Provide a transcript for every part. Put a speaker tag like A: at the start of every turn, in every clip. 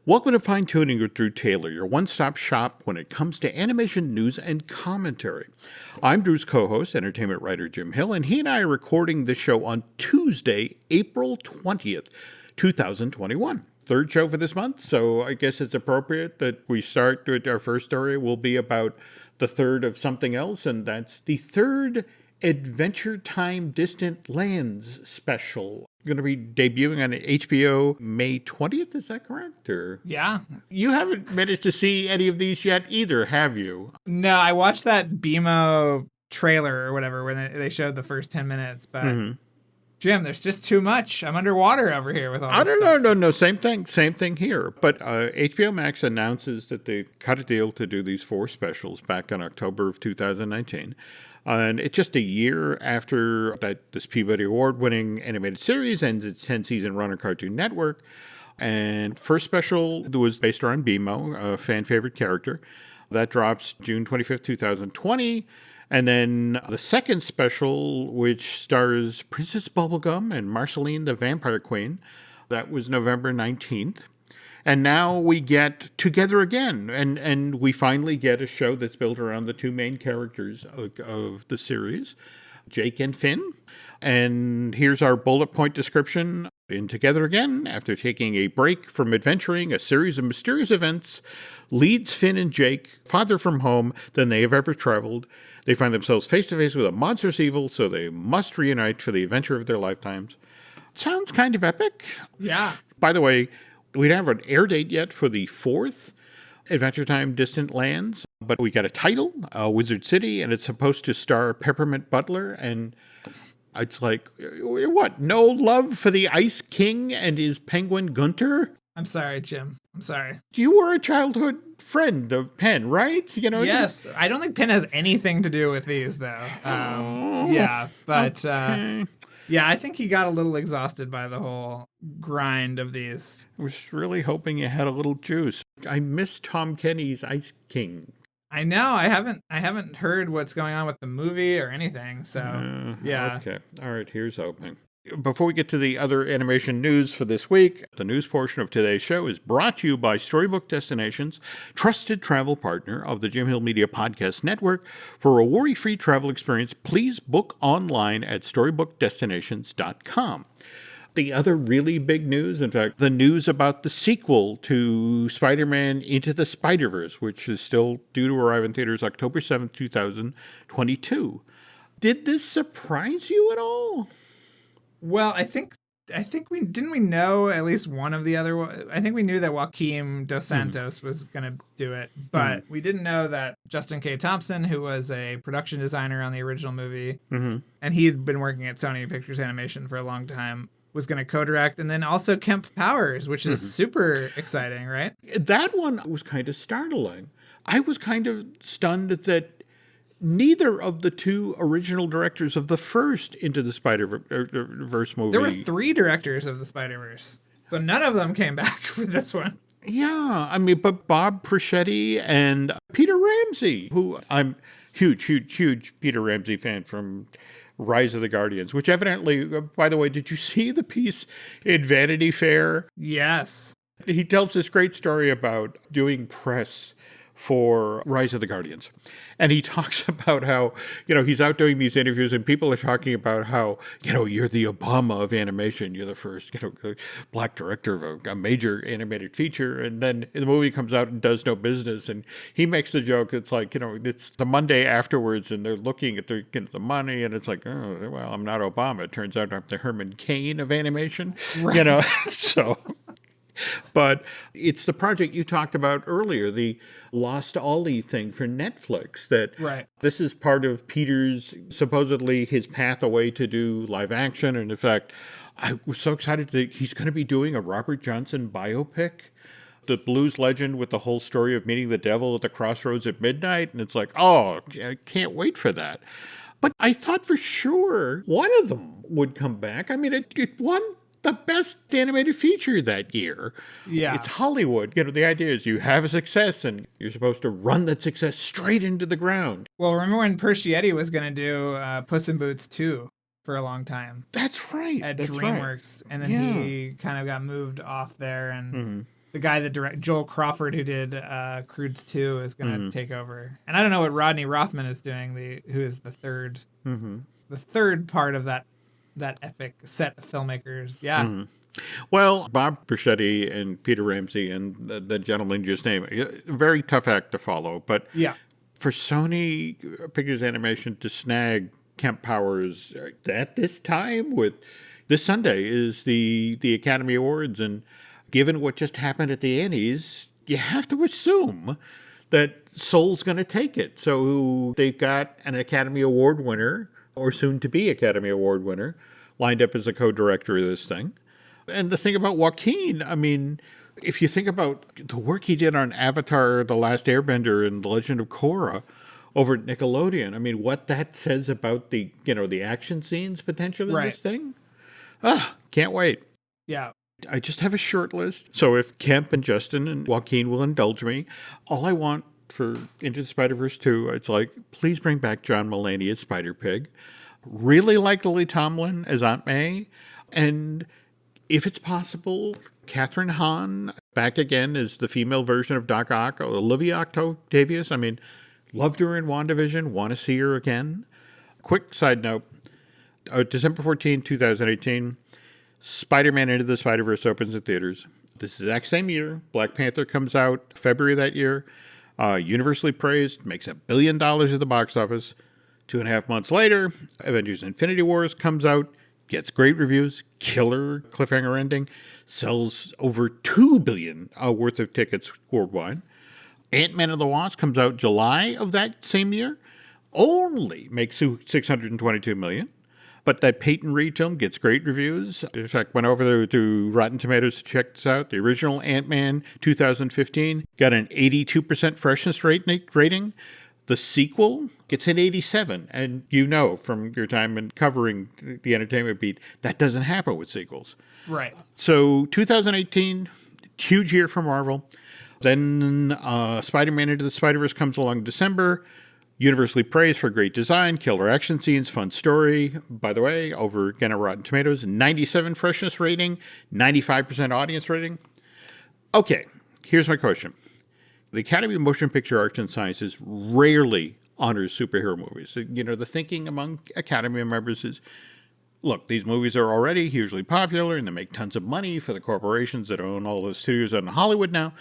A: Welcome to Fine Tuning with Drew Taylor, your one-stop shop when it comes to animation news and commentary. I'm Drew's co-host, entertainment writer Jim Hill, and he and I are recording this show on Tuesday, April 20th, 2021. Third show for this month, so I guess it's appropriate that we start with our first story. Will be about the third of something else, and that's the third Adventure Time Distant Lands special. Going to be debuting on HBO May 20th, is that correct? Or
B: yeah.
A: You haven't managed to see any of these yet either, have you?
B: No, I watched that BMO trailer or whatever when they showed the first 10 minutes, but Jim, there's just too much. I'm underwater over here with all this stuff.
A: No. Same thing here. But HBO Max announces that they cut a deal to do these four specials back in October of 2019. And it's just a year after that this Peabody Award-winning animated series ends its 10-season run on Cartoon Network. And first special was based around BMO, a fan-favorite character. That drops June 25th, 2020. And then the second special, which stars Princess Bubblegum and Marceline the Vampire Queen, that was November 19th. And now we get Together Again, and we finally get a show that's built around the two main characters of the series, Jake and Finn. And here's our bullet point description. In Together Again, after taking a break from adventuring, a series of mysterious events leads Finn and Jake farther from home than they have ever traveled. They find themselves face-to-face with a monstrous evil, so they must reunite for the adventure of their lifetimes. Sounds kind of epic.
B: Yeah.
A: By the way, we don't have an air date yet for the fourth Adventure Time Distant Lands, but we got a title, Wizard City, and it's supposed to star Peppermint Butler, and it's like, what, no love for the Ice King and his penguin Gunter?
B: I'm sorry, Jim. I'm sorry.
A: You were a childhood friend of Penn, right? You know.
B: Yes. I don't think Penn has anything to do with these, though. Yeah, but...
A: Okay.
B: Yeah, I think he got a little exhausted by the whole grind of these.
A: I was really hoping you had a little juice. I miss Tom Kenny's Ice King.
B: I know. I haven't heard what's going on with the movie or anything. So yeah.
A: Okay. All right. Here's hoping. Before we get to the other animation news for this week, the news portion of today's show is brought to you by Storybook Destinations, trusted travel partner of the Jim Hill Media Podcast Network. For a worry-free travel experience, please book online at storybookdestinations.com. The other really big news, in fact, the news about the sequel to Spider-Man Into the Spider-Verse, which is still due to arrive in theaters October 7th, 2022. Did this surprise you at all?
B: Well, I think we know at least one of the other. I think we knew that Joaquim Dos Santos was going to do it, but we didn't know that Justin K. Thompson, who was a production designer on the original movie, and he had been working at Sony Pictures Animation for a long time, was going to co-direct, and then also Kemp Powers, which is super exciting, right?
A: That one was kind of startling. I was kind of stunned that neither of the two original directors of the first Into the Spider-Verse movie.
B: There were three directors of the Spider-Verse, so none of them came back for this one.
A: Yeah, I mean, but Bob Persichetti and Peter Ramsey, who I'm huge Peter Ramsey fan from Rise of the Guardians, which evidently, by the way, did you see the piece in Vanity Fair?
B: Yes.
A: He tells this great story about doing press for Rise of the Guardians. And he talks about how, he's out doing these interviews and people are talking about how, you're the Obama of animation. You're the first, black director of a major animated feature. And then the movie comes out and does no business. And he makes the joke. It's like, it's the Monday afterwards and they're looking at the money and it's like, oh, well, I'm not Obama. It turns out I'm the Herman Cain of animation,
B: right.
A: So... But it's the project you talked about earlier, the Lost Ollie thing for Netflix, that This is part of Peter's, supposedly his path away to do live action. And in fact, I was so excited that he's going to be doing a Robert Johnson biopic, the blues legend with the whole story of meeting the devil at the crossroads at midnight. And it's like, oh, I can't wait for that. But I thought for sure one of them would come back. I mean, it won the best animated feature that year.
B: Yeah.
A: It's Hollywood. The idea is you have a success and you're supposed to run that success straight into the ground.
B: Well, remember when Persichetti was going to do Puss in Boots 2 for a long time?
A: That's right.
B: At
A: That's
B: DreamWorks.
A: Right.
B: And then he kind of got moved off there and the guy that Joel Crawford, who did Croods 2, is going to take over. And I don't know what Rodney Rothman is doing, who is the third part of that epic set of filmmakers. Yeah.
A: Well, Bob Perschetti and Peter Ramsey and the gentleman you just named, a very tough act to follow. But
B: Yeah.
A: for Sony Pictures Animation to snag Kemp Powers at this time, with this Sunday is the Academy Awards, and given what just happened at the Annies, you have to assume that Soul's going to take it. So they've got an Academy Award winner, or soon to be Academy Award winner, lined up as a co-director of this thing. And the thing about Joaquin, I mean, if you think about the work he did on Avatar, The Last Airbender, and The Legend of Korra over at Nickelodeon, I mean, what that says about the action scenes potential in this thing, can't wait.
B: Yeah.
A: I just have a short list. So if Kemp and Justin and Joaquin will indulge me, all I want for Into the Spider-Verse 2, it's like, please bring back John Mulaney as Spider-Pig. Really like Lily Tomlin as Aunt May. And if it's possible, Catherine Hahn back again as the female version of Doc Ock. Olivia Octavius, I mean, loved her in WandaVision, want to see her again. Quick side note, December 14, 2018, Spider-Man Into the Spider-Verse opens in theaters. This exact same year, Black Panther comes out February of that year. Universally praised, makes $1 billion at the box office. 2.5 months later, Avengers Infinity Wars comes out, gets great reviews, killer cliffhanger ending, sells over $2 billion worth of tickets worldwide. Ant-Man and the Wasp comes out July of that same year, only makes $622 million. But that Peyton Reed film gets great reviews. In fact, went over there to Rotten Tomatoes to check this out. The original Ant-Man 2015 got an 82% freshness rating. The sequel gets an 87. And you know from your time in covering the entertainment beat, that doesn't happen with sequels.
B: Right.
A: So 2018, huge year for Marvel. Then Spider-Man Into the Spider-Verse comes along in December. Universally praised for great design, killer action scenes, fun story. By the way, over again at Rotten Tomatoes, 97 freshness rating, 95% audience rating. Okay, here's my question. The Academy of Motion Picture Arts and Sciences rarely honors superhero movies. You know, the thinking among Academy members is, look, these movies are already hugely popular and they make tons of money for the corporations that own all the studios out in Hollywood now,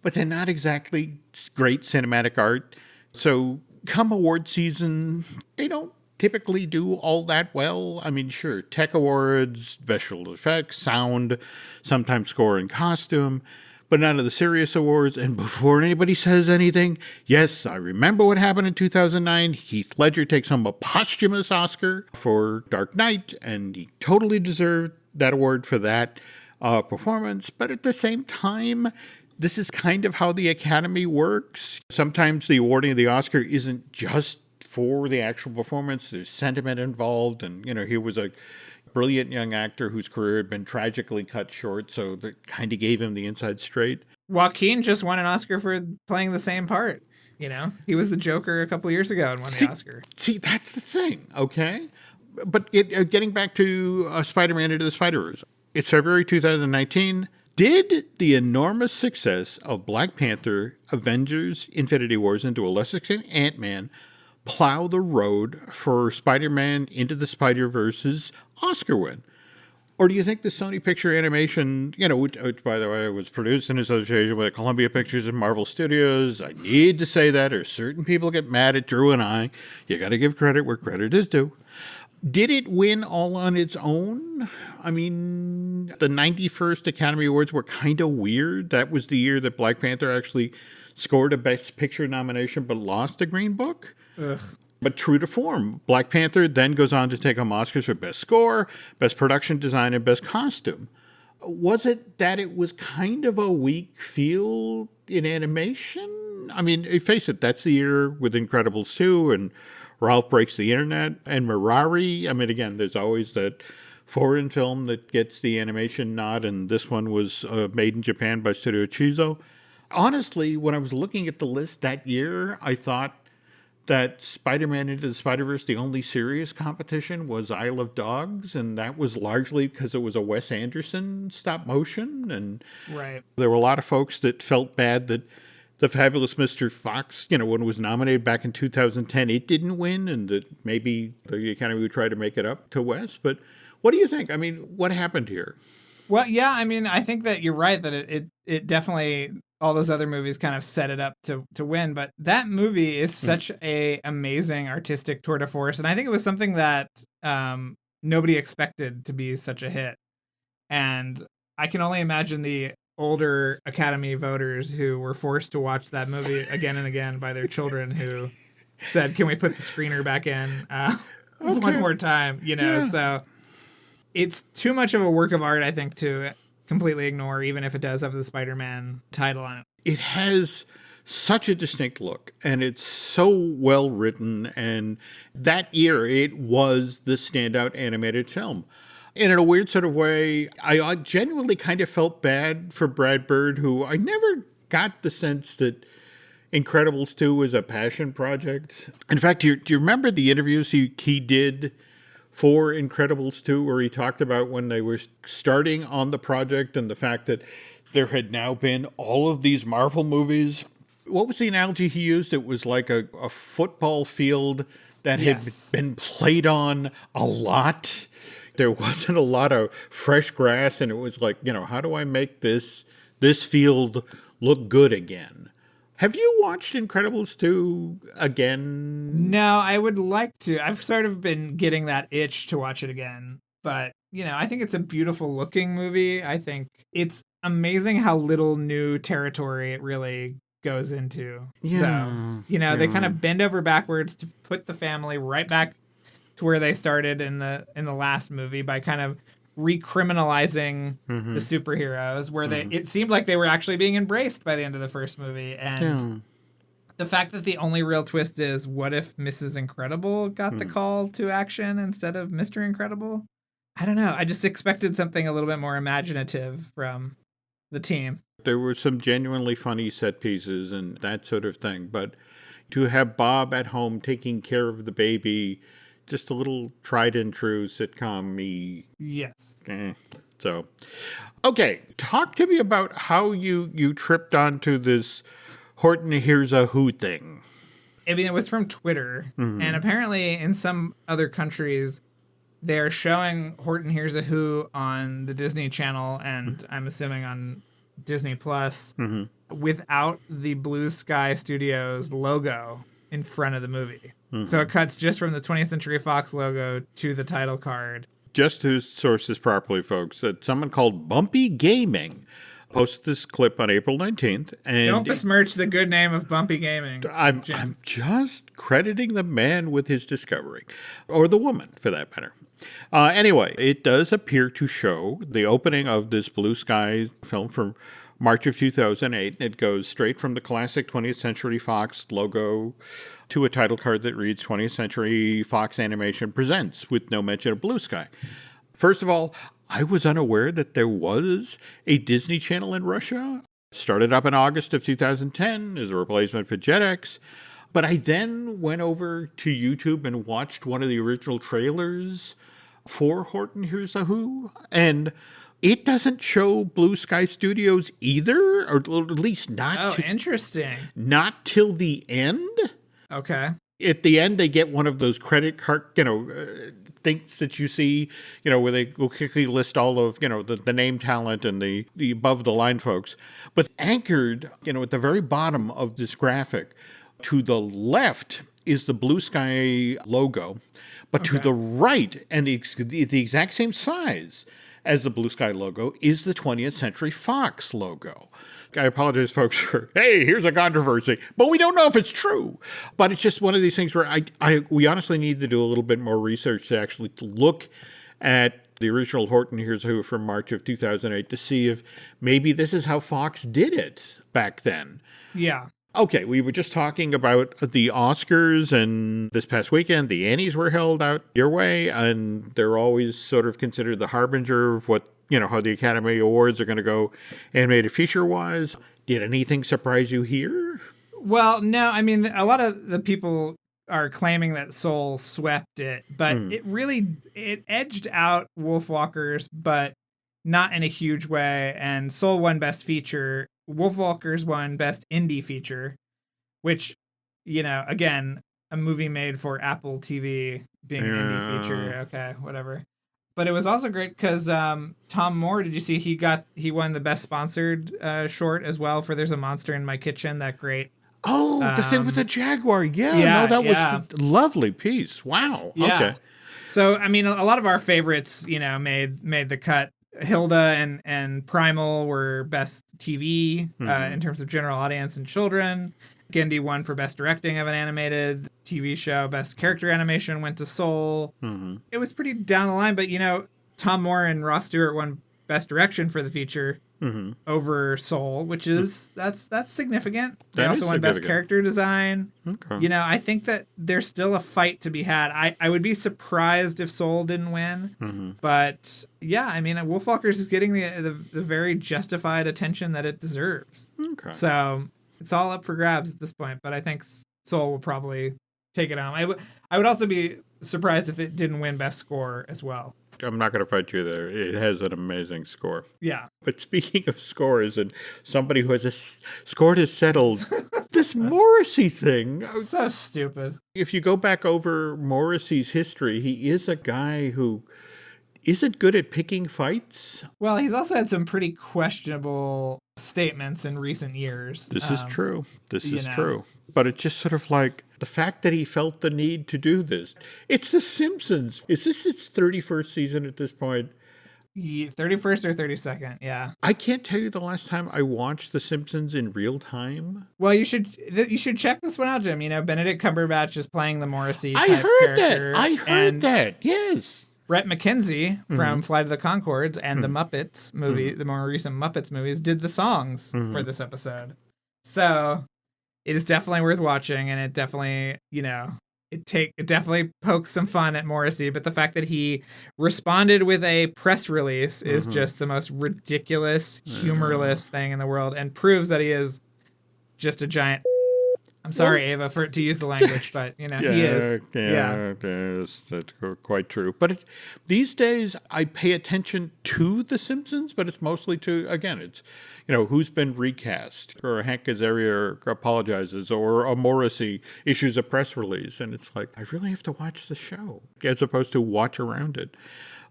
A: but they're not exactly great cinematic art. So come award season, they don't typically do all that well. I mean, sure, tech awards, special effects, sound, sometimes score and costume, but none of the serious awards. And before anybody says anything, yes, I remember what happened in 2009. Heath Ledger takes home a posthumous Oscar for Dark Knight, and he totally deserved that award for that performance. But at the same time, this is kind of how the Academy works. Sometimes the awarding of the Oscar isn't just for the actual performance. There's sentiment involved. And, you know, he was a brilliant young actor whose career had been tragically cut short. So that kind of gave him the inside straight.
B: Joaquin just won an Oscar for playing the same part. You know, he was the Joker a couple years ago and won the Oscar.
A: See, that's the thing, okay? But getting back to Spider-Man Into the Spider-Verse, it's February 2019. Did the enormous success of Black Panther, Avengers, Infinity Wars, and to a lesser extent Ant-Man plow the road for Spider-Man Into the Spider-Verse's Oscar win? Or do you think the Sony Picture Animation, you know, which by the way was produced in association with Columbia Pictures and Marvel Studios, I need to say that, or certain people get mad at Drew and I. You got to give credit where credit is due. Did it win all on its own? I mean, the 91st Academy Awards were kind of weird. That was the year that Black Panther actually scored a Best Picture nomination but lost the Green Book.
B: Ugh.
A: But true to form, Black Panther then goes on to take home Oscars for Best Score, Best Production Design, and Best Costume. Was it that it was kind of a weak feel in animation? I mean, face it, that's the year with Incredibles 2 and Ralph Breaks the Internet and Mirari. I mean, again, there's always that foreign film that gets the animation nod, and this one was made in Japan by Studio Chizo. Honestly, when I was looking at the list that year, I thought that Spider-Man Into the Spider-Verse, the only serious competition was Isle of Dogs, and that was largely because it was a Wes Anderson stop motion, and
B: Right.
A: there were a lot of folks that felt bad that The Fabulous Mr. Fox, when it was nominated back in 2010, it didn't win, and that maybe the Academy would try to make it up to Wes. But what do you think? I mean, what happened here?
B: Well, yeah, I mean, I think that you're right that it definitely, all those other movies kind of set it up to win, but that movie is such a amazing artistic tour de force, and I think it was something that nobody expected to be such a hit. And I can only imagine the older Academy voters who were forced to watch that movie again and again by their children who said, "Can we put the screener back in one more time?"
A: Yeah.
B: So it's too much of a work of art, I think, to completely ignore, even if it does have the Spider-Man title on it.
A: It has such a distinct look, and it's so well written, and that year it was the standout animated film. And in a weird sort of way, I genuinely kind of felt bad for Brad Bird, who I never got the sense that Incredibles 2 was a passion project. In fact, do you remember the interviews he did for Incredibles 2, where he talked about when they were starting on the project and the fact that there had now been all of these Marvel movies? What was the analogy he used? It was like a football field that
B: Yes.
A: had been played on a lot. There wasn't a lot of fresh grass, and it was like, how do I make this field look good again? Have you watched Incredibles 2 again?
B: No, I would like to. I've sort of been getting that itch to watch it again. But, I think it's a beautiful looking movie. I think it's amazing how little new territory it really goes into.
A: Yeah.
B: Though. They kind of bend over backwards to put the family right back to where they started in the last movie by kind of recriminalizing the superheroes, where it seemed like they were actually being embraced by the end of the first movie. And the fact that the only real twist is, what if Mrs. Incredible got the call to action instead of Mr. Incredible? I don't know. I just expected something a little bit more imaginative from the team.
A: There were some genuinely funny set pieces and that sort of thing, but to have Bob at home taking care of the baby, just a little tried and true sitcom-y.
B: Yes.
A: So, okay, talk to me about how you tripped onto this Horton Hears a Who thing.
B: I mean, it was from Twitter, and apparently in some other countries, they're showing Horton Hears a Who on the Disney Channel, and I'm assuming on Disney Plus, without the Blue Sky Studios logo in front of the movie. So it cuts just from the 20th Century Fox logo to the title card.
A: Just to source this properly, folks, that someone called Bumpy Gaming posted this clip on April 19th. And
B: Don't besmirch the good name of Bumpy Gaming.
A: I'm just crediting the man with his discovery, or the woman, for that matter. Anyway, it does appear to show the opening of this Blue Sky film from March of 2008. It goes straight from the classic 20th Century Fox logo to a title card that reads 20th Century Fox Animation Presents, with no mention of Blue Sky. First of all, I was unaware that there was a Disney Channel in Russia. It started up in August of 2010 as a replacement for Jetix. But I then went over to YouTube and watched one of the original trailers for Horton Hears a Who, and it doesn't show Blue Sky Studios either, or at least not.
B: Interesting.
A: Not till the end.
B: Okay.
A: At the end, they get one of those credit card, things that you see, where they will quickly list all of, the name talent and the above the line folks. But anchored, at the very bottom of this graphic, to the left is the Blue Sky logo, but to the right, and the exact same size as the Blue Sky logo, is the 20th Century Fox logo. I apologize, folks, for, hey, here's a controversy, but we don't know if it's true. But it's just one of these things where we honestly need to do a little bit more research to actually look at the original Horton Hears Who from March of 2008 to see if maybe this is how Fox did it back then.
B: Yeah.
A: Okay, we were just talking about the Oscars, and this past weekend, the Annies were held out your way, and they're always sort of considered the harbinger of what, how the Academy Awards are going to go animated feature-wise. Did anything surprise you here?
B: Well, no, I mean, a lot of the people are claiming that Soul swept it, but it edged out Wolfwalkers, but not in a huge way. And Soul won Best Feature. Wolfwalkers won Best Indie Feature, which, again, a movie made for Apple TV being an indie feature. Okay, whatever. But it was also great because Tom Moore, did you see he won the Best Sponsored short as well for There's a Monster in My Kitchen, that great.
A: Oh, the thing with the Jaguar. Yeah, no, that was a lovely piece. Wow.
B: Yeah.
A: Okay.
B: So, I mean, a lot of our favorites, made the cut. Hilda and Primal were Best TV in terms of general audience and children. Genndy won for Best Directing of an Animated TV Show. Best Character Animation went to Soul. It was pretty down the line, but, Tom Moore and Ross Stewart won Best Direction for the feature over Soul, which is that's significant. They also won Best Character Design.
A: Okay.
B: I think that there's still a fight to be had. I would be surprised if Soul didn't win, but yeah, I mean, Wolfwalkers is getting the very justified attention that it deserves.
A: Okay.
B: So it's all up for grabs at this point, but I think Soul will probably take it home. I would also be surprised if it didn't win Best Score as well.
A: I'm not going to fight you there. It has an amazing score.
B: Yeah.
A: But speaking of scores and somebody who has a score to settle, this Morrissey thing.
B: So stupid.
A: If you go back over Morrissey's history, he is a guy who isn't good at picking fights.
B: Well, he's also had some pretty questionable statements in recent years.
A: This is true. This is true. But it's just sort of like the fact that he felt the need to do this. It's The Simpsons. Is this its 31st season at this point?
B: 31st or 32nd, yeah.
A: I can't tell you the last time I watched The Simpsons in real time.
B: Well, you should check this one out, Jim. Benedict Cumberbatch is playing the Morrissey type
A: character. I heard that. Yes.
B: Brett McKenzie from Flight of the Conchords and the Muppets movie, the more recent Muppets movies, did the songs for this episode. So it is definitely worth watching, and it definitely, it definitely pokes some fun at Morrissey. But the fact that he responded with a press release is just the most ridiculous, humorless thing in the world, and proves that he is just a giant. I'm sorry, Ava, to use the language, but, he is.
A: Yeah, that's quite true. But these days, I pay attention to The Simpsons, but it's mostly to, again, it's, who's been recast, or Hank Azaria apologizes, or a Morrissey issues a press release. And it's like, I really have to watch the show, as opposed to watch around it.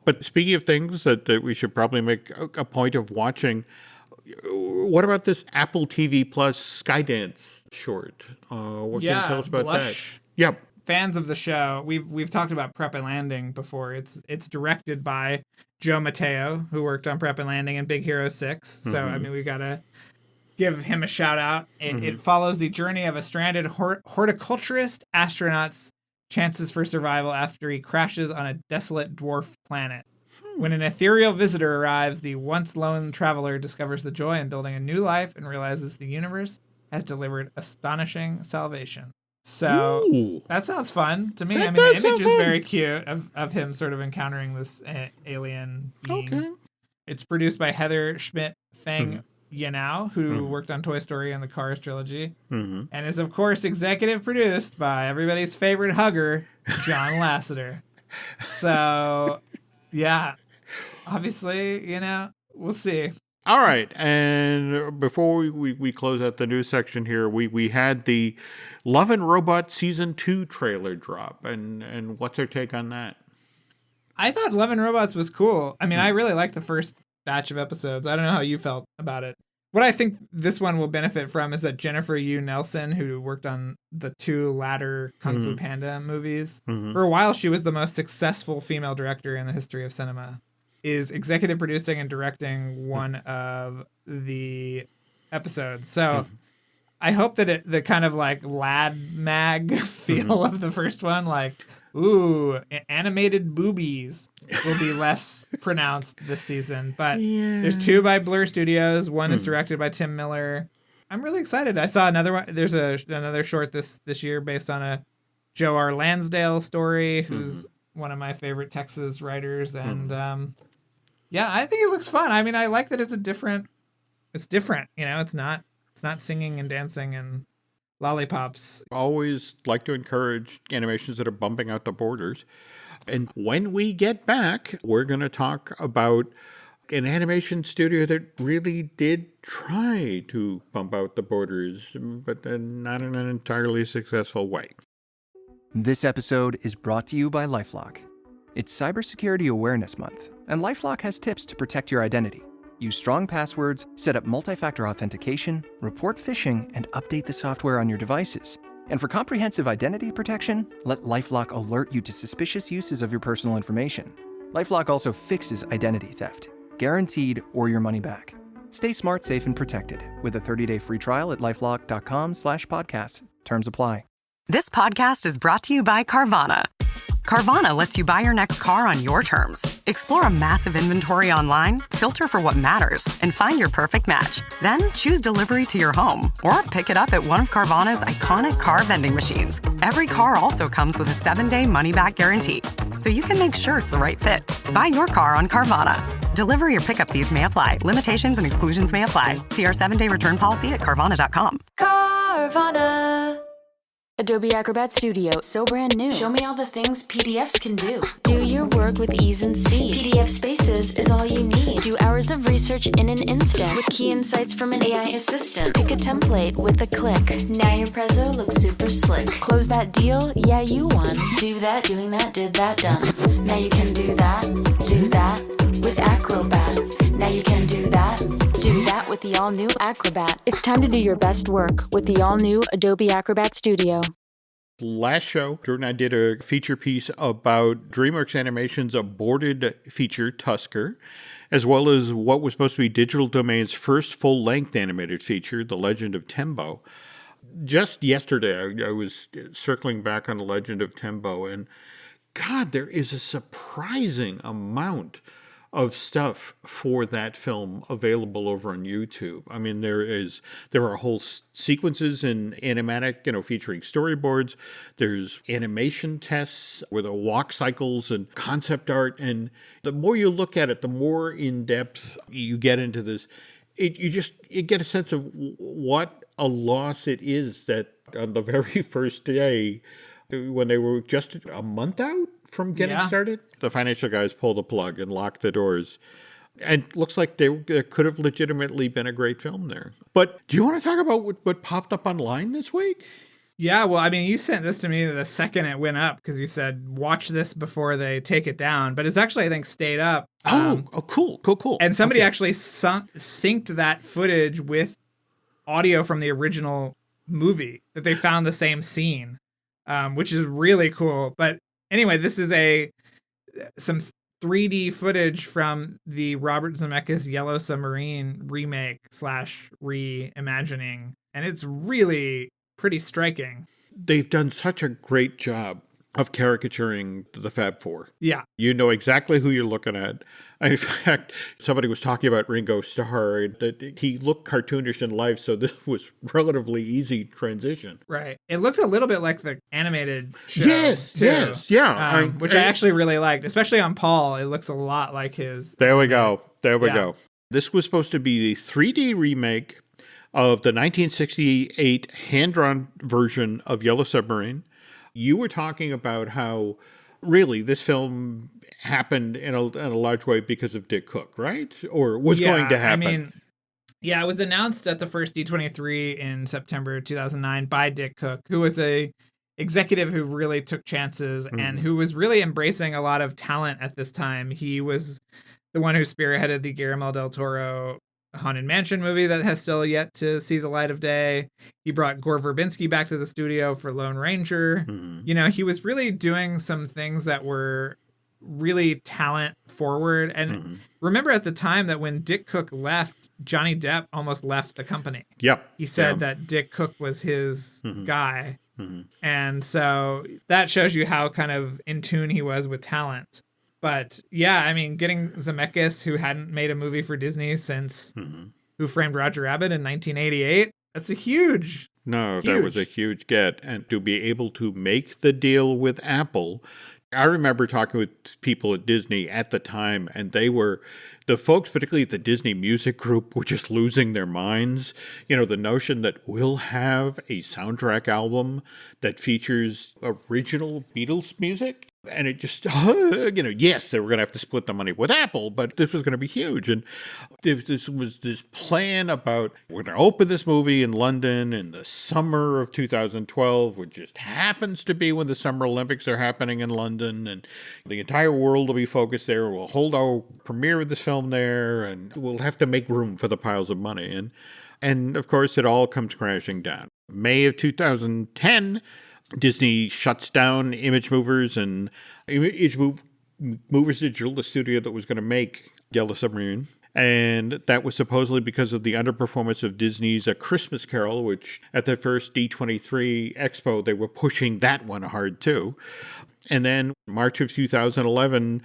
A: But speaking of things that we should probably make a point of watching, what about this Apple TV Plus Skydance short? What can you tell us about
B: Blush.
A: that? Yep.
B: Fans of the show, we've talked about Prep and Landing before. It's directed by Joe Mateo, who worked on Prep and Landing and Big Hero 6. So, I mean, we've got to give him a shout out. It follows the journey of a stranded horticulturist astronaut's chances for survival after he crashes on a desolate dwarf planet. When an ethereal visitor arrives, the once lone traveler discovers the joy in building a new life and realizes the universe has delivered astonishing salvation. So that sounds fun to me. I mean, the image is very cute of him sort of encountering this alien being. Okay. It's produced by Heather Schmidt-Fang Yanao, who worked on Toy Story and the Cars trilogy, and is, of course, executive produced by everybody's favorite hugger, John Lasseter. So, yeah. Obviously, we'll see.
A: All right. And before we close out the news section here, we had the Love and Robot Season 2 trailer drop. And what's our take on that?
B: I thought Love and Robots was cool. I mean, I really liked the first batch of episodes. I don't know how you felt about it. What I think this one will benefit from is that Jennifer Yu Nelson, who worked on the 2 latter Kung Fu Panda movies, for a while she was the most successful female director in the history of cinema, is executive producing and directing one of the episodes. So I hope that the kind of like lad mag feel of the first one, like, ooh, animated boobies, will be less pronounced this season. But there's 2 by Blur Studios. One is directed by Tim Miller. I'm really excited. I saw another one. There's another short this year based on a Joe R. Lansdale story, who's one of my favorite Texas writers. And yeah, I think it looks fun. I mean, I like that it's different. It's not singing and dancing and lollipops.
A: Always like to encourage animations that are bumping out the borders. And when we get back, we're going to talk about an animation studio that really did try to bump out the borders, but then not in an entirely successful way.
C: This episode is brought to you by LifeLock. It's Cybersecurity Awareness Month, and LifeLock has tips to protect your identity. Use strong passwords, set up multi-factor authentication, report phishing, and update the software on your devices. And for comprehensive identity protection, let LifeLock alert you to suspicious uses of your personal information. LifeLock also fixes identity theft, guaranteed or your money back. Stay smart, safe, and protected with a 30-day free trial at LifeLock.com/podcast. Terms apply.
D: This podcast is brought to you by Carvana. Carvana lets you buy your next car on your terms. Explore a massive inventory online, filter for what matters, and find your perfect match. Then choose delivery to your home or pick it up at one of Carvana's iconic car vending machines. Every car also comes with a 7-day money-back guarantee, so you can make sure it's the right fit. Buy your car on Carvana. Delivery or pickup fees may apply. Limitations and exclusions may apply. See our 7-day return policy at Carvana.com.
E: Carvana. Adobe Acrobat Studio, so brand new. Show me all the things PDFs can do. Do your work with ease and speed. PDF Spaces is all you need. Do hours of research in an instant with key insights from an AI assistant. Pick a template with a click. Now your prezzo looks super slick. Close that deal? Yeah, you won. Do that, doing that, did that, done. Now you can do that with Acrobat. Now you can do that with the all-new Acrobat. It's time to do your best work with the all-new Adobe Acrobat Studio.
A: Last show, Drew and I did a feature piece about DreamWorks Animation's aborted feature, Tusker, as well as what was supposed to be Digital Domain's first full-length animated feature, The Legend of Tembo. Just yesterday, I was circling back on The Legend of Tembo, and God, there is a surprising amount of stuff for that film available over on YouTube. I mean, there are whole sequences in animatic, featuring storyboards. There's animation tests with walk cycles and concept art. And the more you look at it, the more in depth you get into this. You get a sense of what a loss it is that on the very first day, when they were just a month out from getting started, the financial guys pulled the plug and locked the doors. And it looks like there could have legitimately been a great film there. But do you want to talk about what popped up online this week?
B: Yeah, well, I mean, you sent this to me the second it went up because you said, watch this before they take it down. But it's actually, I think, stayed up.
A: Cool.
B: And somebody actually synced that footage with audio from the original movie, that they found the same scene, which is really cool. But anyway, this is some 3D footage from the Robert Zemeckis Yellow Submarine remake / reimagining, and it's really pretty striking.
A: They've done such a great job of caricaturing the Fab Four.
B: Yeah.
A: You know exactly who you're looking at. In fact, somebody was talking about Ringo Starr, that he looked cartoonish in life, so this was relatively easy transition.
B: Right. It looked a little bit like the animated show.
A: Yes, yeah.
B: Which I actually really liked, especially on Paul. It looks a lot like his.
A: There we go. This was supposed to be the 3D remake of the 1968 hand-drawn version of Yellow Submarine. You were talking about how really this film happened in a large way because of Dick Cook, right? Or was going to happen.
B: I mean, it was announced at the first D23 in September 2009 by Dick Cook, who was a executive who really took chances and who was really embracing a lot of talent at this time. He was the one who spearheaded the Guillermo del Toro Haunted Mansion movie that has still yet to see the light of day. He brought Gore Verbinski back to the studio for Lone Ranger. He was really doing some things that were really talent forward. And remember at the time that when Dick Cook left, Johnny Depp almost left the company.
A: Yep.
B: He said that Dick Cook was his guy. And so that shows you how kind of in tune he was with talent. But yeah, I mean, getting Zemeckis, who hadn't made a movie for Disney since Who Framed Roger Rabbit in 1988, that's a huge.
A: That was a huge get. And to be able to make the deal with Apple, I remember talking with people at Disney at the time, and they were the folks, particularly at the Disney Music Group, were just losing their minds. The notion that we'll have a soundtrack album that features original Beatles music. And it just, yes, they were going to have to split the money with Apple, but this was going to be huge. And this was this plan about, we're going to open this movie in London in the summer of 2012, which just happens to be when the Summer Olympics are happening in London. And the entire world will be focused there. We'll hold our premiere of this film there, and we'll have to make room for the piles of money. And of course, it all comes crashing down. May of 2010, Disney shuts down ImageMovers, and ImageMovers Digital, the studio that was going to make Yellow Submarine. And that was supposedly because of the underperformance of Disney's A Christmas Carol, which at the first D23 Expo, they were pushing that one hard too. And then March of 2011,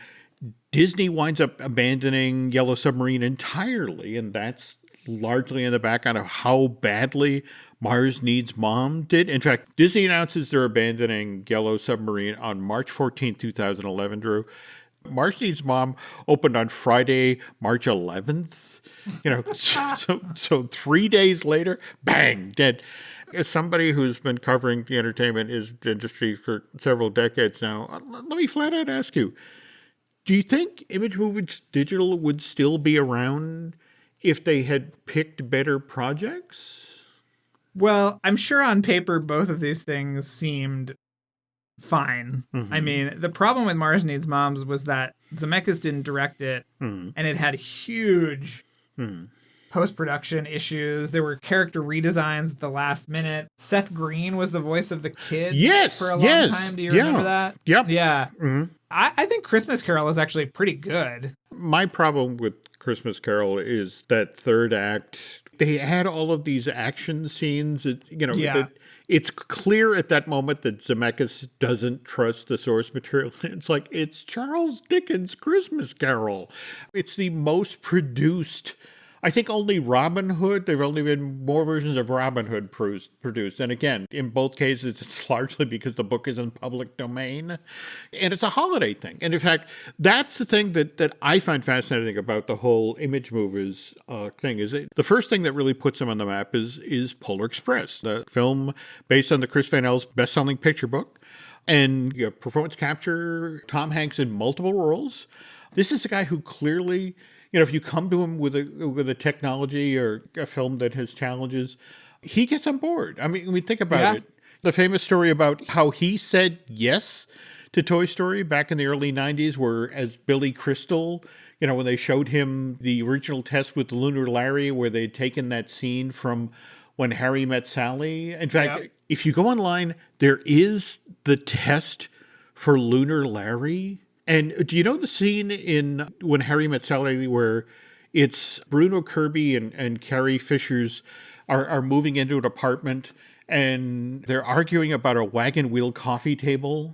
A: Disney winds up abandoning Yellow Submarine entirely, and that's largely in the background of how badly Mars Needs Mom did. In fact, Disney announces they're abandoning Yellow Submarine on March 14, 2011, Drew. Mars Needs Mom opened on Friday, March 11th. So 3 days later, bang, dead. As somebody who's been covering the entertainment industry for several decades now, let me flat out ask you, do you think ImageMovers Digital would still be around if they had picked better projects?
B: Well, I'm sure on paper both of these things seemed fine.
A: Mm-hmm.
B: I mean, the problem with Mars Needs Moms was that Zemeckis didn't direct it, and it had huge post-production issues. There were character redesigns at the last minute. Seth Green was the voice of the kid for a long time. Do you remember that?
A: Yep.
B: Yeah.
A: Mm-hmm.
B: I think Christmas Carol is actually pretty good.
A: My problem with Christmas Carol is that third act. They had all of these action scenes. That it's clear at that moment that Zemeckis doesn't trust the source material. It's like, it's Charles Dickens' Christmas Carol. It's the most produced. I think only Robin Hood, there have only been more versions of Robin Hood produced. And again, in both cases, it's largely because the book is in public domain. And it's a holiday thing. And in fact, that's the thing that I find fascinating about the whole ImageMovers thing, is the first thing that really puts them on the map is Polar Express, the film based on the Chris Van El's best-selling picture book. And performance capture, Tom Hanks in multiple roles. This is a guy who clearly, if you come to him with a technology or a film that has challenges, he gets on board. I mean, think about it. The famous story about how he said yes to Toy Story back in the early 90s, where as Billy Crystal, when they showed him the original test with Lunar Larry, where they'd taken that scene from When Harry Met Sally. In fact, if you go online, there is the test for Lunar Larry. And do you know the scene in When Harry Met Sally where it's Bruno Kirby and Carrie Fisher's are moving into an apartment and they're arguing about a wagon wheel coffee table?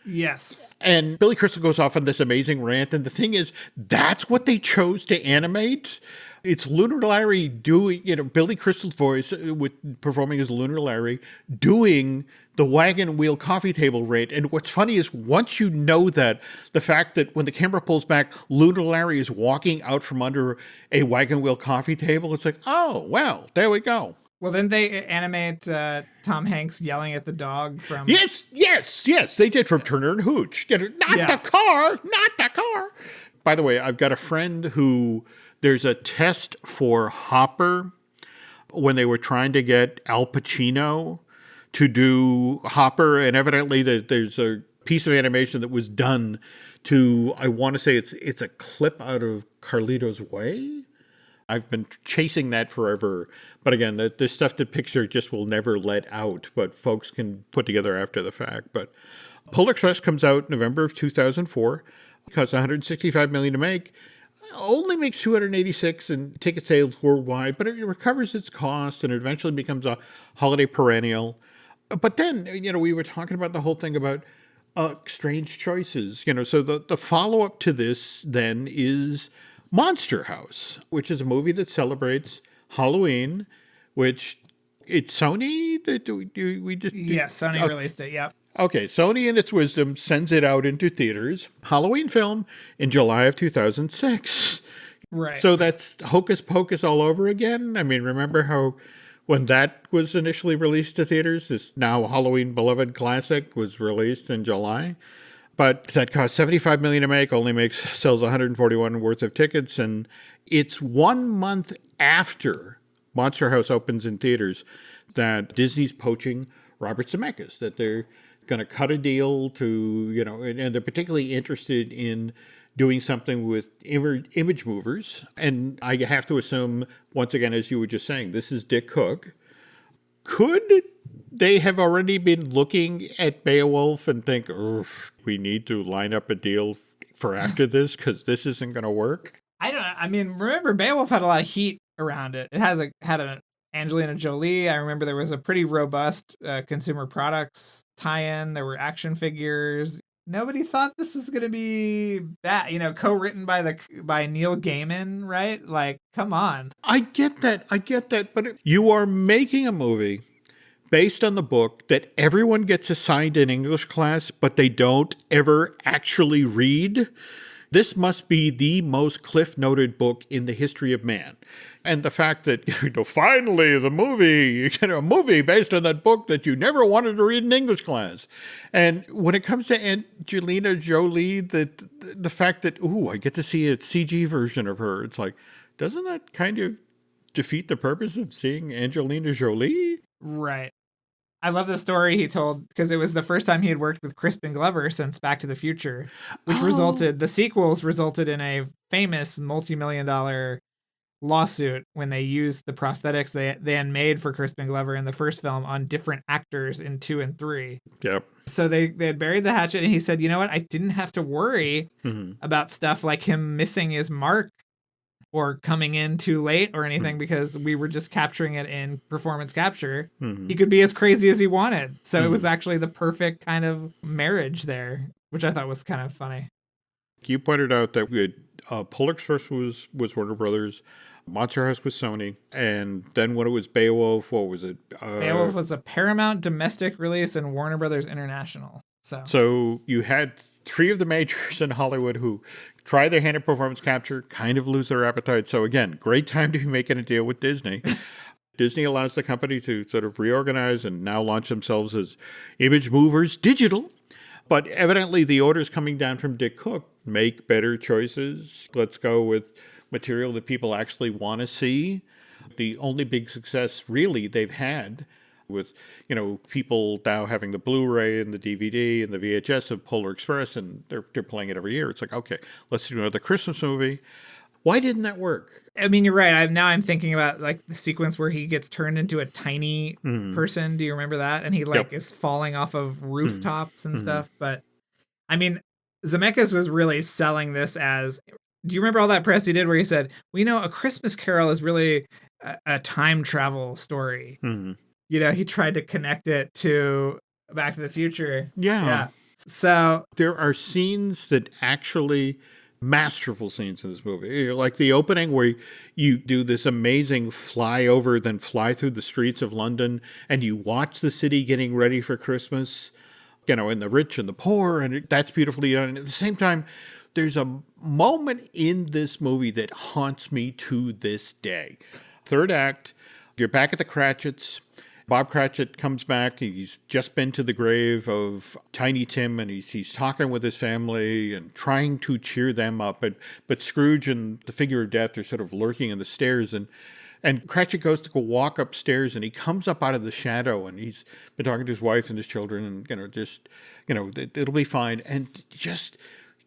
B: Yes.
A: And Billy Crystal goes off on this amazing rant. And the thing is, that's what they chose to animate. It's Lunar Larry doing, Billy Crystal's voice performing as Lunar Larry doing the wagon wheel coffee table rant. And what's funny is once you know that, the fact that when the camera pulls back, Lunar Larry is walking out from under a wagon wheel coffee table, it's like, oh, well, there we go.
B: Well, then they animate Tom Hanks yelling at the dog from...
A: Yes, they did from Turner and Hooch. The car, not the car. By the way, I've got a friend who... There's a test for Hopper when they were trying to get Al Pacino to do Hopper, and evidently there's a piece of animation that was done to, I want to say it's a clip out of Carlito's Way. I've been chasing that forever. But again, the stuff that Pixar just will never let out, but folks can put together after the fact. But Polar Express comes out November of 2004. It costs $165 million to make. Only makes 286 in ticket sales worldwide, but it recovers its cost and it eventually becomes a holiday perennial. But then, we were talking about the whole thing about strange choices. So the follow-up to this then is Monster House, which is a movie that celebrates Halloween, which it's Sony that we just...
B: Yes, Sony released it, yep.
A: Okay, Sony in its wisdom sends it out into theaters. Halloween film in July of 2006.
B: Right.
A: So that's Hocus Pocus all over again. I mean, remember how when that was initially released to theaters, this now Halloween beloved classic was released in July. But that cost $75 million to make, sells 141 worth of tickets, and it's 1 month after Monster House opens in theaters that Disney's poaching Robert Zemeckis, that they're going to cut a deal to, and they're particularly interested in doing something with ImageMovers. And I have to assume, once again, as you were just saying, this is Dick Cook. Could they have already been looking at Beowulf and think, we need to line up a deal for after this because this isn't going to work?
B: I mean, remember Beowulf had a lot of heat around it. It had an Angelina Jolie. I remember there was a pretty robust consumer products tie-in. There were action figures. Nobody thought this was going to be bad, co-written by Neil Gaiman, right? Like, come on.
A: I get that, but you are making a movie based on the book that everyone gets assigned in English class, but they don't ever actually read. This must be the most cliff-noted book in the history of man. And the fact that, finally, the movie, a movie based on that book that you never wanted to read in English class. And when it comes to Angelina Jolie, the fact that, I get to see a CG version of her, it's like, doesn't that kind of defeat the purpose of seeing Angelina Jolie?
B: Right. I love the story he told because it was the first time he had worked with Crispin Glover since Back to the Future, which the sequels resulted in a famous multi-million-dollar lawsuit when they used the prosthetics they then made for Crispin Glover in the first film on different actors in 2 and 3.
A: Yep.
B: So they had buried the hatchet, and he said, you know what? I didn't have to worry about stuff like him missing his mark or coming in too late or anything because we were just capturing it in performance capture. He could be as crazy as he wanted. So it was actually the perfect kind of marriage there, which I thought was kind of funny.
A: You pointed out that we had Polar Express was Warner Brothers, Monster House was Sony, and then when it was Beowulf, what was it?
B: Beowulf was a Paramount domestic release and Warner Brothers International.
A: So you had 3 of the majors in Hollywood who try their hand at performance capture, kind of lose their appetite. So again, great time to be making a deal with Disney. Disney allows the company to sort of reorganize and now launch themselves as ImageMovers Digital. But evidently the orders coming down from Dick Cook, make better choices. Let's go with material that people actually want to see. The only big success really they've had with, people now having the Blu-ray and the DVD and the VHS of Polar Express, and they're playing it every year. It's like, okay, let's do another Christmas movie. Why didn't that work?
B: I mean, you're right. I'm thinking about like the sequence where he gets turned into a tiny person. Do you remember that? And he is falling off of rooftops and stuff. But I mean, Zemeckis was really selling this as, do you remember all that press he did where he said, A Christmas Carol is really a time travel story. He tried to connect it to Back to the Future.
A: Yeah.
B: So
A: there are scenes that actually masterful scenes in this movie. Like the opening where you do this amazing flyover, then fly through the streets of London, and you watch the city getting ready for Christmas, and the rich and the poor, and that's beautifully done. And at the same time, there's a moment in this movie that haunts me to this day. Third act, you're back at the Cratchits. Bob Cratchit comes back. He's just been to the grave of Tiny Tim, and he's talking with his family and trying to cheer them up. But Scrooge and the figure of death are sort of lurking in the stairs, and Cratchit goes to go walk upstairs, and he comes up out of the shadow, and he's been talking to his wife and his children, and it'll be fine, and just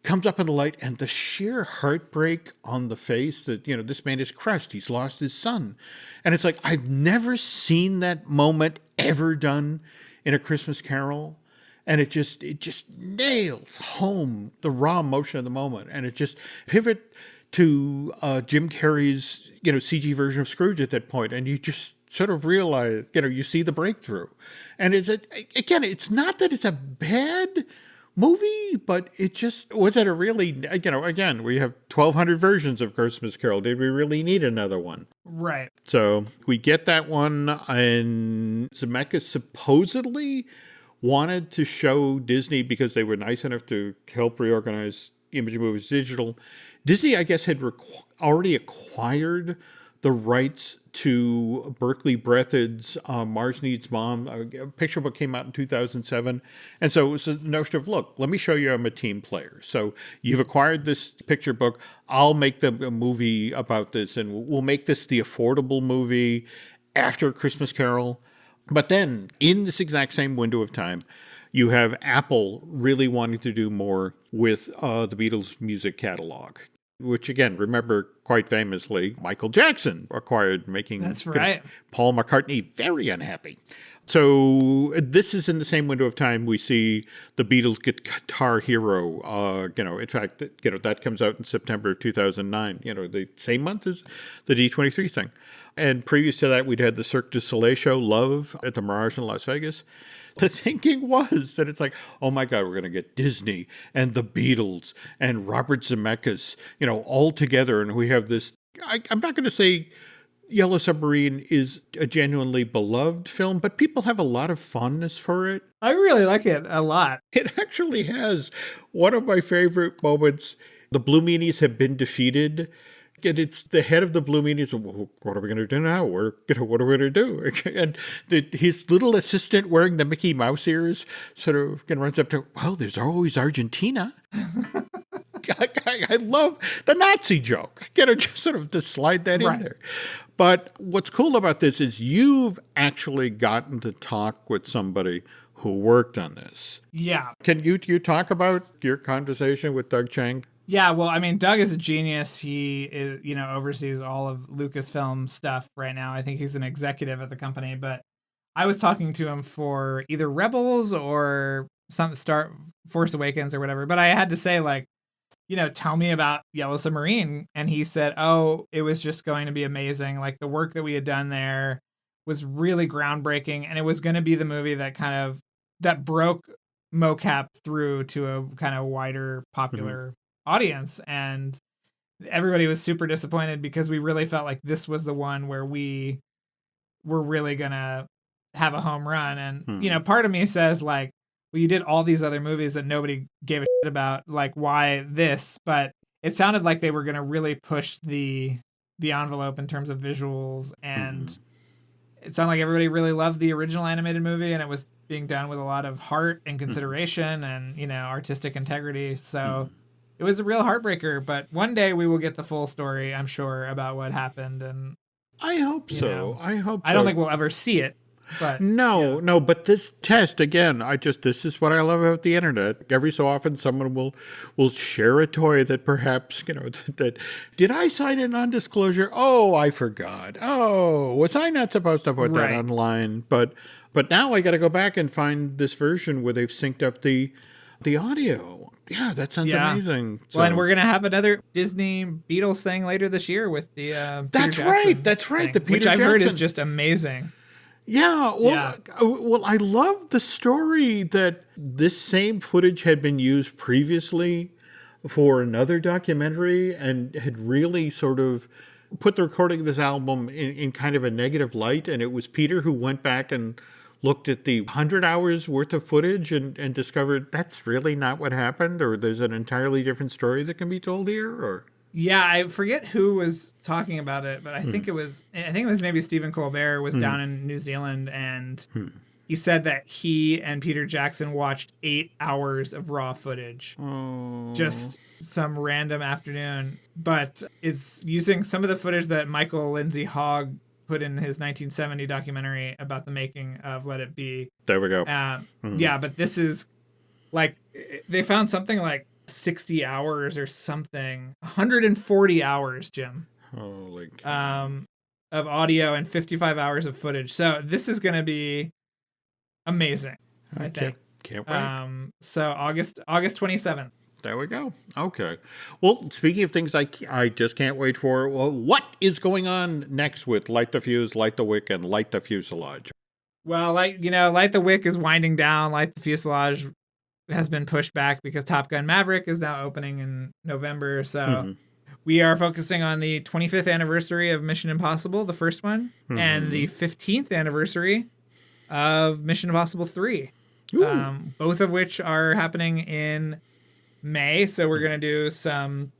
A: comes up in the light, and the sheer heartbreak on the face that, this man is crushed. He's lost his son. And it's like, I've never seen that moment ever done in A Christmas Carol. And it just nails home the raw emotion of the moment. And it just pivot to Jim Carrey's, CG version of Scrooge at that point. And you just sort of realize, you see the breakthrough. And it's not that it's a bad movie, but it just wasn't a really, again, we have 1,200 versions of Christmas Carol. Did we really need another one?
B: Right.
A: So we get that one, and Zemeckis supposedly wanted to show Disney, because they were nice enough to help reorganize, ImageMovers Digital. Disney, I guess, had already acquired the rights to Berkeley Breathitt's Marge Needs Mom. A picture book came out in 2007. And so it was the notion of, look, let me show you I'm a team player. So you've acquired this picture book. I'll make a movie about this, and we'll make this the affordable movie after Christmas Carol. But then in this exact same window of time, you have Apple really wanting to do more with the Beatles' music catalog, which, again, remember, quite famously, Michael Jackson acquired, making
B: That's right.
A: Paul McCartney very unhappy. So this is in the same window of time we see the Beatles get Guitar Hero. In fact, that comes out in September 2009, the same month as the D23 thing. And previous to that, we'd had the Cirque du Soleil show, Love, at the Mirage in Las Vegas. The thinking was that it's like, oh my God, we're going to get Disney and the Beatles and Robert Zemeckis, all together. And we have this, I'm not going to say Yellow Submarine is a genuinely beloved film, but people have a lot of fondness for it.
B: I really like it a lot.
A: It actually has one of my favorite moments. The Blue Meanies have been defeated. And it's the head of the Blue Meanies. Well, what are we going to do now? What are we going to do? And his little assistant wearing the Mickey Mouse ears sort of runs up to, well, there's always Argentina. I love the Nazi joke. Just sort of to slide that in there. But what's cool about this is you've actually gotten to talk with somebody who worked on this.
B: Yeah.
A: Can you talk about your conversation with Doug Chang?
B: Yeah, well, I mean, Doug is a genius. He is, oversees all of Lucasfilm stuff right now. I think he's an executive at the company, but I was talking to him for either Rebels or Force Awakens or whatever. But I had to say, tell me about Yellow Submarine. And he said, oh, it was just going to be amazing. Like, the work that we had done there was really groundbreaking. And it was going to be the movie that broke mocap through to a kind of wider popular audience. And everybody was super disappointed because we really felt like this was the one where we were really going to have a home run. And, part of me says, well, you did all these other movies that nobody gave a shit about, why this? But it sounded like they were going to really push the envelope in terms of visuals, and it sounded like everybody really loved the original animated movie, and it was being done with a lot of heart and consideration and, artistic integrity. So it was a real heartbreaker, but one day we will get the full story, I'm sure, about what happened. And
A: I hope so. I don't
B: think we'll ever see it. But
A: no, but this test, again, this is what I love about the internet. Every so often someone will share a toy that perhaps, that did I sign a non-disclosure? Oh, I forgot. Oh, was I not supposed to put that online? But now I got to go back and find this version where they've synced up the audio. Yeah, that sounds amazing.
B: Well, and we're going to have another Disney Beatles thing later this year with the
A: That's right. Thing,
B: the Peter Jackson, I've heard is just amazing.
A: Yeah, well, I love the story that this same footage had been used previously for another documentary and had really sort of put the recording of this album in kind of a negative light. And it was Peter who went back and looked at the 100 hours worth of footage and discovered that's really not what happened, or there's an entirely different story that can be told here, or...
B: Yeah, I forget who was talking about it, but I think it was maybe Stephen Colbert was down in New Zealand, and he said that he and Peter Jackson watched 8 hours of raw footage. Just some random afternoon. But it's using some of the footage that Michael Lindsay Hogg put in his 1970 documentary about the making of Let It Be.
A: There we go.
B: Yeah, but this is they found something like 60 hours or something, 140 hours, Jim.
A: Holy
B: of audio and 55 hours of footage. So this is going to be amazing, I think.
A: Can't wait.
B: So August 27th.
A: There we go. Okay. Well, speaking of things I just can't wait for, well, what is going on next with Light the Fuse, Light the Wick, and Light the Fuselage?
B: Well, Light the Wick is winding down. Light the Fuselage has been pushed back because Top Gun Maverick is now opening in November. So we are focusing on the 25th anniversary of Mission Impossible, the first one, and the 15th anniversary of Mission Impossible 3, both of which are happening in May. So we're going to do some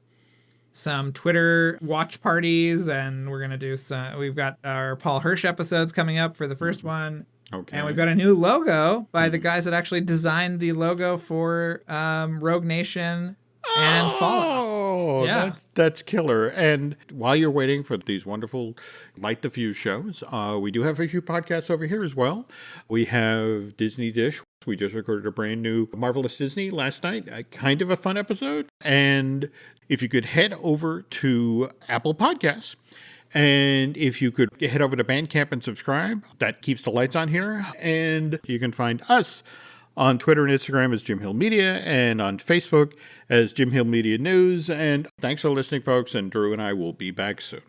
B: Twitter watch parties, and we're going to do we've got our Paul Hirsch episodes coming up for the first one.
A: Okay.
B: And we've got a new logo by the guys that actually designed the logo for Rogue Nation and Fallout.
A: Oh,
B: Yeah.
A: that's killer. And while you're waiting for these wonderful Light the Fuse shows, we do have a few podcasts over here as well. We have Disney Dish. We just recorded a brand new Marvelous Disney last night. Kind of a fun episode. And if you could head over to Apple Podcasts, and if you could head over to Bandcamp and subscribe, that keeps the lights on here. And you can find us on Twitter and Instagram as Jim Hill Media, and on Facebook as Jim Hill Media News. And thanks for listening, folks. And Drew and I will be back soon.